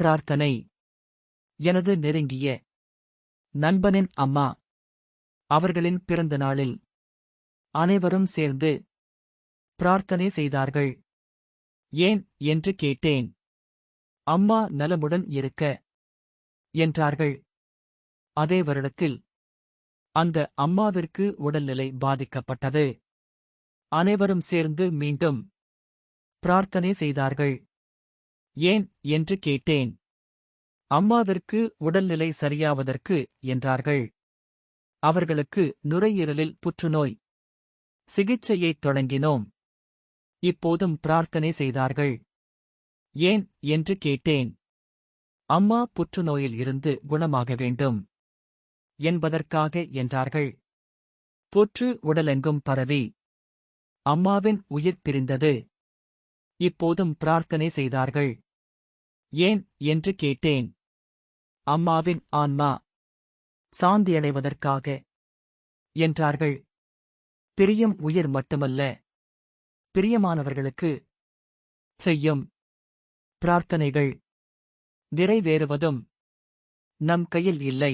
பிரார்த்தனை. எனது நெருங்கிய நண்பனின் அம்மா. அவர்களின் பிறந்த நாளில் அனைவரும் சேர்ந்து பிரார்த்தனை செய்தார்கள். ஏன் என்று கேட்டேன். அம்மா நலமுடன் இருக்க என்றார்கள். அதே வருடத்தில் அந்த அம்மாவிற்கு உடல்நிலை பாதிக்கப்பட்டது. அனைவரும் சேர்ந்து மீண்டும் பிரார்த்தனை செய்தார்கள். ஏன் என்று கேட்டேன். அம்மாவிற்கு உடல்நிலை சரியாவதற்கு என்றார்கள். அவர்களுக்கு நுரையீரலில் புற்றுநோய் சிகிச்சையைத் தொடங்கினோம். இப்போதும் பிரார்த்தனை செய்தார்கள். ஏன் என்று கேட்டேன். அம்மா புற்றுநோயில் இருந்து குணமாக வேண்டும் என்பதற்காக என்றார்கள். புற்று உடலெங்கும் பரவி அம்மாவின் உயிர் பிரிந்தது. இப்போதும் பிரார்த்தனை செய்தார்கள். ஏன் என்று கேட்டேன். அம்மாவின் ஆன்மா சாந்தியடைவதற்காக என்றார்கள். பிரியம் உயிர் மட்டுமல்ல, பிரியமானவர்களுக்கு செய்யும் பிரார்த்தனைகள் நிறைவேறுவதும் நம் கையில் இல்லை.